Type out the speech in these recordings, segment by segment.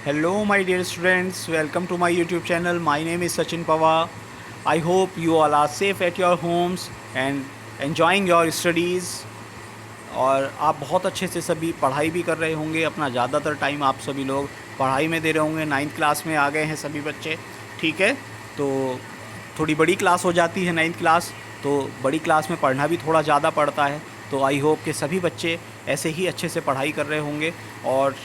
Hello, my dear students. Welcome to my YouTube channel. My name is Sachin Pawar. I hope you all are safe at your homes and enjoying your studies. और आप बहुत अच्छे से सभी पढ़ाई भी कर रहे होंगे। अपना ज़्यादातर टाइम आप सभी लोग पढ़ाई में दे रहे होंगे। 9th क्लास में आ गए हैं सभी बच्चे, ठीक है। तो थोड़ी बड़ी क्लास हो जाती है 9th क्लास, तो बड़ी क्लास में पढ़ना भी थोड़ा ज़्यादा पड़ता है। तो आई होप कि सभी बच्चे ऐसे ही अच्छे से पढ़ाई कर रहे होंगे। और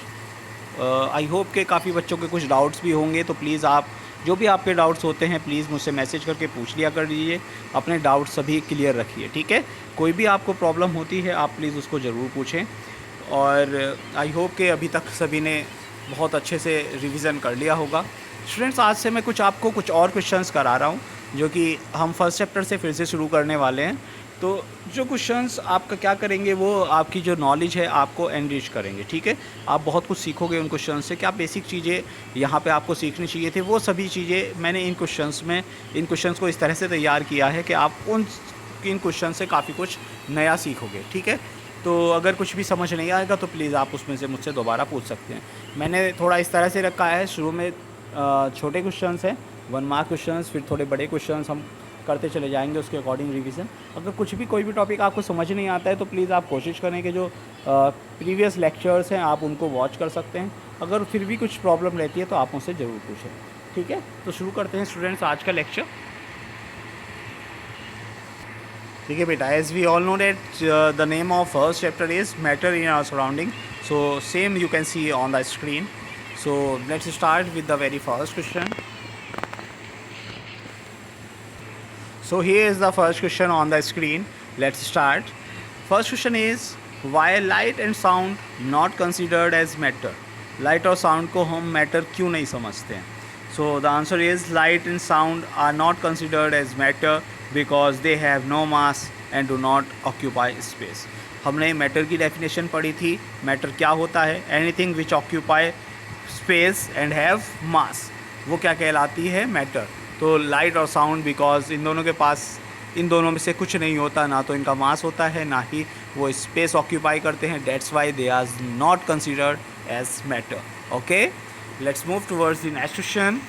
आई होप के काफ़ी बच्चों के कुछ डाउट्स भी होंगे। तो प्लीज़ आप जो भी आपके डाउट्स होते हैं प्लीज़ मुझसे मैसेज करके पूछ लिया कर दीजिए। अपने डाउट्स सभी क्लियर रखिए, ठीक है। कोई भी आपको प्रॉब्लम होती है आप प्लीज़ उसको ज़रूर पूछें। और आई होप के अभी तक सभी ने बहुत अच्छे से रिवीजन कर लिया होगा। स्टूडेंट्स, आज से मैं आपको कुछ और क्वेश्चंस करा रहा हूँ जो कि हम फर्स्ट चैप्टर से फिर से शुरू करने वाले हैं। तो जो क्वेश्चंस आपका क्या करेंगे, वो आपकी जो नॉलेज है आपको एनरिच करेंगे, ठीक है। आप बहुत कुछ सीखोगे उन क्वेश्चन से। क्या बेसिक चीज़ें यहाँ पे आपको सीखनी चाहिए थी, वो सभी चीज़ें मैंने इन क्वेश्चंस को इस तरह से तैयार किया है कि आप इन क्वेश्चन से काफ़ी कुछ नया सीखोगे, ठीक है। तो अगर कुछ भी समझ नहीं आएगा तो प्लीज़ आप उसमें से मुझसे दोबारा पूछ सकते हैं। मैंने थोड़ा इस तरह से रखा है, शुरू में छोटे क्वेश्चंस हैं 1 मार्क क्वेश्चंस, फिर थोड़े बड़े क्वेश्चंस हम करते चले जाएंगे उसके अकॉर्डिंग रिवीजन। अगर कोई भी टॉपिक आपको समझ नहीं आता है तो प्लीज़ आप कोशिश करें कि जो प्रीवियस लेक्चर्स हैं आप उनको वॉच कर सकते हैं। अगर फिर भी कुछ प्रॉब्लम रहती है तो आप मुझसे ज़रूर पूछें, ठीक है। तो शुरू करते हैं स्टूडेंट्स आज का लेक्चर, ठीक है बेटा। As we all know that the name of first chapter is matter in our surrounding, so same you can see on the screen. So let's start with the very first question. So here is the first question on the screen. Let's start. First question is, why light and sound not considered as matter? Light और sound को हम matter क्यों नहीं समझते हैं? So the answer is light and sound are not considered as matter because they have no mass and do not occupy space. हमने matter की definition पढ़ी थी। matter क्या होता है? Anything which occupy space and have mass, वो क्या कहलाती है? matter. तो लाइट और साउंड, बिकॉज इन दोनों में से कुछ नहीं होता, ना तो इनका मास होता है ना ही वो स्पेस ऑक्यूपाई करते हैं, that's why they are not considered as matter. Okay, let's move towards the next question.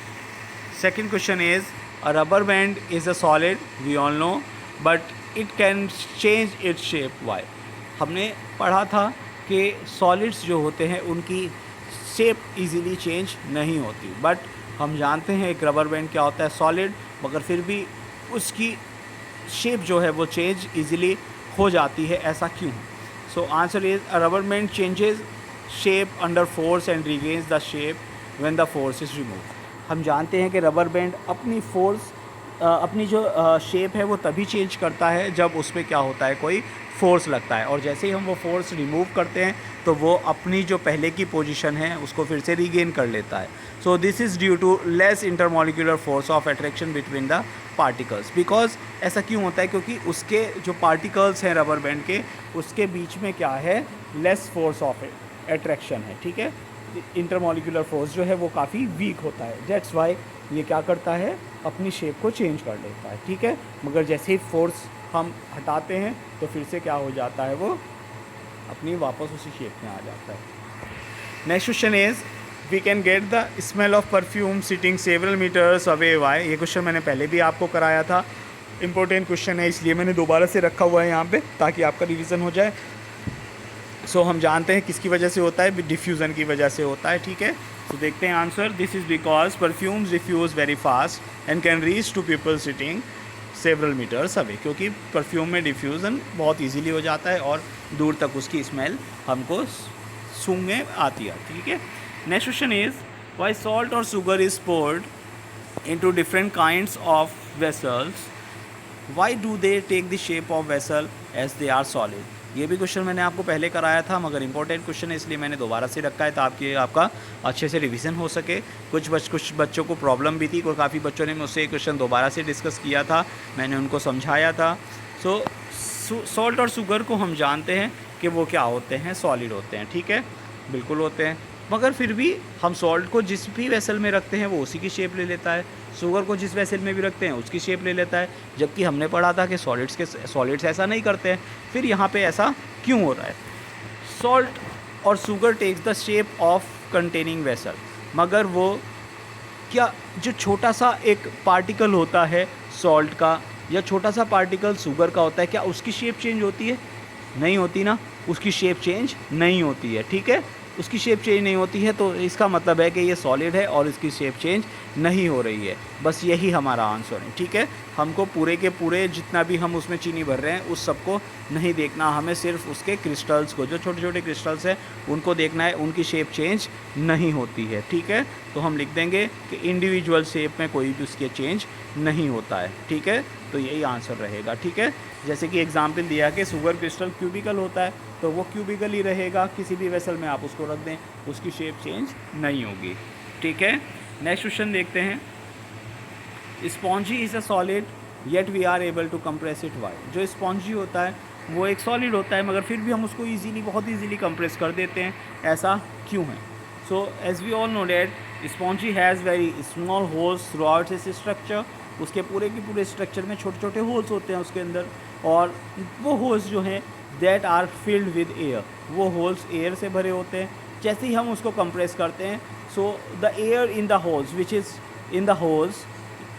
Second question is, a rubber band is a solid, we all know, but it can change its shape, why? हमने पढ़ा था कि solids जो होते हैं उनकी shape easily change नहीं होती, बट हम जानते हैं एक रबर बैंड क्या होता है, सॉलिड, मगर फिर भी उसकी शेप जो है वो चेंज इजीली हो जाती है, ऐसा क्यों? So answer is, a rubber band changes shape under force and regains the shape when the force is remove. हम जानते हैं कि रबर बैंड अपनी जो शेप है वो तभी चेंज करता है जब उस पर क्या होता है, कोई फोर्स लगता है, और जैसे ही हम वो फोर्स रिमूव करते हैं तो वो अपनी जो पहले की पोजीशन है उसको फिर से रीगेन कर लेता है. So this is due to less intermolecular force of attraction between the particles. Because ऐसा क्यों होता है? क्योंकि उसके जो पार्टिकल्स हैं रबर बैंड के, उसके बीच में क्या है, लेस फोर्स ऑफ अट्रैक्शन है, ठीक है। इंटरमॉलिक्यूलर फोर्स जो है वो काफ़ी वीक होता है, दैट्स वाई ये क्या करता है, अपनी शेप को चेंज कर लेता है, ठीक है। मगर जैसे ही फोर्स हम हटाते हैं तो फिर से क्या हो जाता है, वो अपनी वापस उसी शेप में आ जाता है. Next question is, we can get the smell of perfume sitting several metres away, why? ये क्वेश्चन मैंने पहले भी आपको कराया था, इंपॉर्टेंट क्वेश्चन है इसलिए मैंने दोबारा से रखा हुआ है यहाँ पे ताकि आपका रिवीजन हो जाए. सो हम जानते हैं किसकी वजह से होता है, डिफ्यूज़न की वजह से होता है, ठीक है। तो देखते हैं answer. This is because perfumes diffuse very fast and can reach to people sitting several metres away, क्योंकि परफ्यूम में डिफ्यूज़न बहुत इजीली हो जाता है और दूर तक उसकी स्मेल हमको सूंघ में आती है, ठीक है। Next question is, why salt और sugar is poured into different kinds of vessels, why do they take the shape of vessel as they are solid? ये भी क्वेश्चन मैंने आपको पहले कराया था, मगर इंपॉर्टेंट क्वेश्चन है इसलिए मैंने दोबारा से रखा है ताकि आपका अच्छे से रिवीजन हो सके. कुछ बच्चों को प्रॉब्लम भी थी, काफ़ी बच्चों ने मुझसे ये क्वेश्चन दोबारा से डिस्कस किया था, मैंने उनको समझाया था. सो सॉल्ट और शुगर को हम जानते हैं कि वो क्या होते हैं, सॉलिड होते हैं, ठीक है, बिल्कुल होते हैं. मगर फिर भी हम सॉल्ट को जिस भी वेसल में रखते हैं वो उसी की शेप ले लेता है, शुगर को जिस वेसल में भी रखते हैं उसकी शेप ले लेता है, जबकि हमने पढ़ा था कि सॉलिड्स ऐसा नहीं करते हैं. फिर यहाँ पे ऐसा क्यों हो रहा है? सॉल्ट और sugar takes the shape of containing vessel, मगर वो क्या जो छोटा सा एक पार्टिकल होता है सॉल्ट का या छोटा सा पार्टिकल शुगर का होता है, क्या उसकी शेप चेंज होती है? नहीं होती ना, उसकी शेप चेंज नहीं होती है, ठीक है। उसकी शेप चेंज नहीं होती है तो इसका मतलब है कि ये सॉलिड है और इसकी शेप चेंज नहीं हो रही है। बस यही हमारा आंसर है, ठीक है। हमको पूरे के पूरे जितना भी हम उसमें चीनी भर रहे हैं उस सबको नहीं देखना, हमें सिर्फ उसके क्रिस्टल्स को, जो छोटे छोटे क्रिस्टल्स हैं उनको देखना है, उनकी शेप चेंज नहीं होती है, ठीक है। तो हम लिख देंगे कि इंडिविजुअल शेप में कोई भी उसके चेंज नहीं होता है, ठीक है। तो यही आंसर रहेगा, ठीक है। जैसे कि एग्जाम्पल दिया कि शुगर क्रिस्टल क्यूबिकल होता है तो वो क्यूबिकल ही रहेगा, किसी भी वेसल में आप उसको रख दें उसकी शेप चेंज नहीं होगी, ठीक है। नेक्स्ट क्वेश्चन देखते हैं। Spongy is a solid yet we are able to compress it why. जो स्पॉन्जी होता है वो एक सॉलिड होता है मगर फिर भी हम उसको ईजीली, बहुत ईजीली कंप्रेस कर देते हैं, ऐसा क्यों है? So as we all know that spongy has very small holes throughout its structure. उसके पूरे के पूरे स्ट्रक्चर में छोटे छोटे होल्स होते हैं उसके अंदर, और वो होल्स जो हैं that are filled with air, वो होल्स एयर से भरे होते हैं। जैसे ही हम उसको कंप्रेस करते हैं so the air in the holes which is in the holes,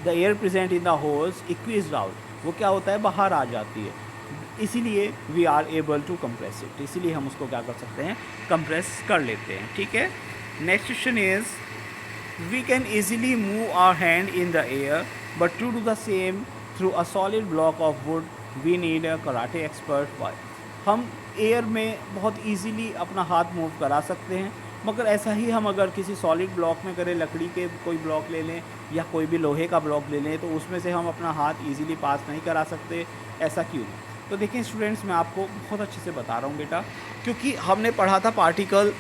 the air present in the holes squeeze out, वो क्या होता है, बाहर आ जाती है। इसीलिए we are able to compress it, इसीलिए हम उसको क्या कर सकते हैं, कंप्रेस कर लेते हैं, ठीक है। Next question is we can easily move our hand in the air but to do the same through a solid block of wood we need a karate expert why. हम एयर में बहुत easily अपना हाथ move करा सकते हैं, मगर ऐसा ही हम अगर किसी सॉलिड ब्लॉक में करें, लकड़ी के कोई ब्लॉक ले लें या कोई भी लोहे का ब्लॉक ले लें, तो उसमें से हम अपना हाथ इजीली पास नहीं करा सकते, ऐसा क्यों? तो देखिए स्टूडेंट्स, मैं आपको बहुत अच्छे से बता रहा हूँ बेटा, क्योंकि हमने पढ़ा था पार्टिकल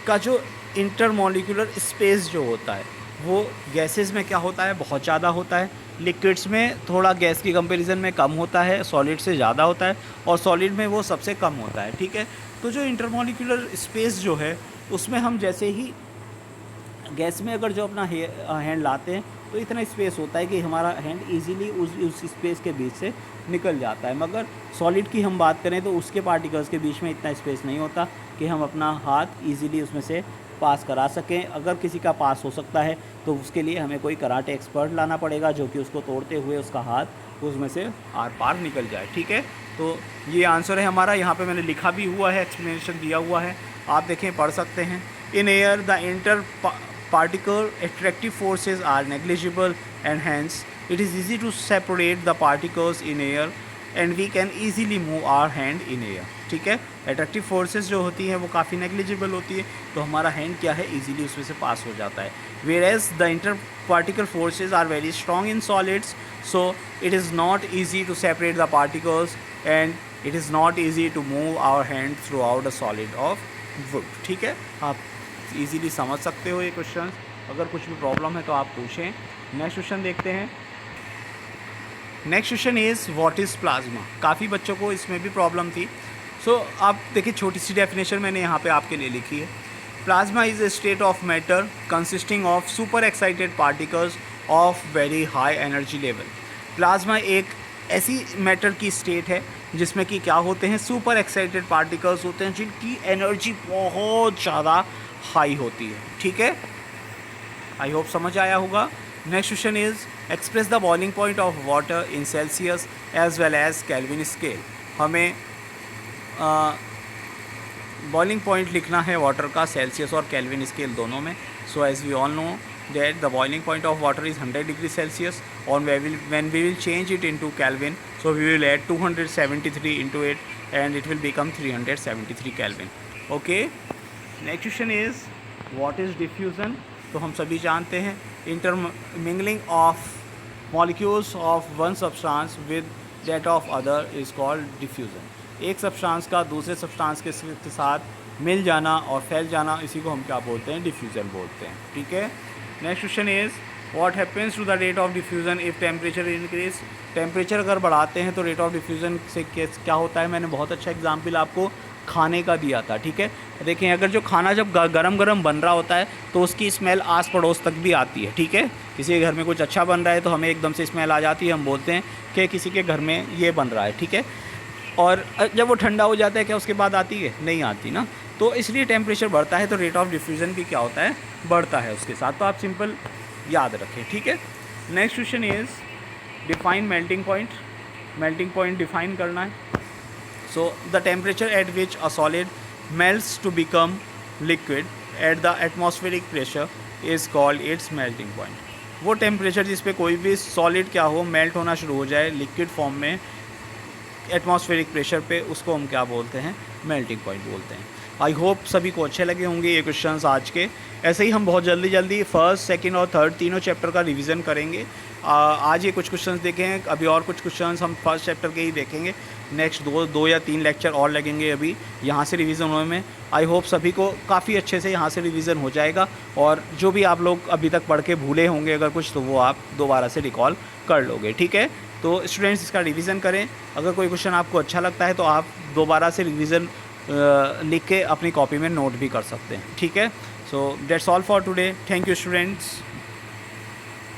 का जो इंटरमॉलिक्यूलर स्पेस जो होता है वो गैसेस में क्या होता है, बहुत ज़्यादा होता है। लिक्विड्स में थोड़ा गैस की कंपैरिजन में कम होता है, सॉलिड से ज़्यादा होता है, और सॉलिड में वो सबसे कम होता है, ठीक है। तो जो इंटरमॉलिक्यूलर स्पेस जो है उसमें हम जैसे ही गैस में अगर जो अपना हैंड लाते हैं तो इतना स्पेस होता है कि हमारा हैंड इजीली उस स्पेस के बीच से निकल जाता है, मगर सॉलिड की हम बात करें तो उसके पार्टिकल्स के बीच में इतना स्पेस नहीं होता कि हम अपना हाथ इजीली उसमें से पास करा सकें। अगर किसी का पास हो सकता है तो उसके लिए हमें कोई कराटे एक्सपर्ट लाना पड़ेगा जो कि उसको तोड़ते हुए उसका हाथ उसमें से आर पार निकल जाए, ठीक है। तो ये आंसर है हमारा, यहाँ पे मैंने लिखा भी हुआ है, एक्सप्लेनेशन दिया हुआ है, आप देखें पढ़ सकते हैं। In air the inter particle attractive forces are negligible and hence it is easy to separate the particles in air and we can easily move our hand in air, ठीक है। अट्रैक्टिव फोर्सेस जो होती हैं वो काफ़ी negligible होती है, तो हमारा हैंड क्या है, इजीली उसमें से पास हो जाता है। whereas the interparticle forces are very strong in solids, so it is not easy to separate the particles and it is not easy to move our hand throughout a solid of wood, ठीक है। आप easily समझ सकते हो ये question, अगर कुछ भी प्रॉब्लम है तो आप पूछें। नेक्स्ट क्वेश्चन देखते हैं। Next question is what is plasma. काफ़ी बच्चों को इसमें भी प्रॉब्लम थी। सो आप देखिए, छोटी सी डेफिनेशन मैंने यहाँ पे आपके लिए लिखी है। Plasma is a state of matter consisting of super excited particles of very high energy level. Plasma एक ऐसी मैटर की स्टेट है जिसमें कि क्या होते हैं, सुपर एक्साइटेड पार्टिकल्स होते हैं जिनकी एनर्जी बहुत ज़्यादा हाई होती है, ठीक है। आई होप समझ आया होगा। Next question is express the boiling point of water in Celsius as well as Kelvin scale. हमें बॉइलिंग पॉइंट लिखना है वाटर का सेल्सियस और केल्विन स्केल दोनों में। So as we all know that the boiling point of water is 100 degrees Celsius, or when we will change it into Kelvin, so we will add 273 into it and it will become 373 Kelvin, okay। next question is what is diffusion। तो हम सभी जानते हैं intermingling of molecules of one substance with that of other is called diffusion। एक substance का दूसरे substance के साथ मिल जाना और फैल जाना, इसी को हम क्या बोलते हैं, डिफ्यूज़न बोलते हैं, ठीक है। Next question is what happens to the rate of diffusion if temperature increase. Temperature अगर बढ़ाते हैं तो रेट ऑफ डिफ्यूज़न से क्या होता है। मैंने बहुत अच्छा एग्जाम्पल आपको खाने का दिया था, ठीक है। देखें, अगर जो खाना जब गरम गरम बन रहा होता है तो उसकी स्मेल आस पड़ोस तक भी आती है, ठीक है। किसी के घर में कुछ अच्छा बन रहा है तो हमें एकदम से स्मेल आ जाती है, हम बोलते हैं कि किसी के घर में ये बन रहा है, ठीक है। और जब वो ठंडा हो जाता है क्या उसके बाद आती है, नहीं आती ना। तो इसलिए टेम्परेचर बढ़ता है तो रेट ऑफ डिफ्यूज़न भी क्या होता है, बढ़ता है उसके साथ। तो आप सिंपल याद रखें, ठीक है। Next question is define melting point. Melting point define करना है। So the temperature at which a solid melts to become liquid at the atmospheric pressure is called its melting point. वो टेम्परेचर जिस पे कोई भी सॉलिड क्या हो, melt होना शुरू हो जाए लिक्विड फॉर्म में एटमॉस्फेरिक प्रेशर पे, उसको हम क्या बोलते हैं, मेल्टिंग पॉइंट बोलते हैं। आई होप सभी को अच्छे लगे होंगे ये क्वेश्चंस आज के। ऐसे ही हम बहुत जल्दी फर्स्ट, सेकंड और थर्ड तीनों चैप्टर का रिवीजन करेंगे। आज ये कुछ क्वेश्चंस देखे हैं, अभी और कुछ क्वेश्चंस हम फर्स्ट चैप्टर के ही देखेंगे। नेक्स्ट दो या तीन लेक्चर और लगेंगे अभी यहाँ से रिवीजन होने में। आई होप सभी को काफ़ी अच्छे से यहाँ से रिवीजन हो जाएगा, और जो भी आप लोग अभी तक पढ़ के भूले होंगे अगर कुछ, तो वो आप दोबारा से रिकॉल कर लोगे, ठीक है। तो स्टूडेंट्स इसका रिवीजन करें। अगर कोई क्वेश्चन आपको अच्छा लगता है तो आप दोबारा से रिवीजन लिख के अपनी कॉपी में नोट भी कर सकते हैं, ठीक है। So that's all for today. Thank you students.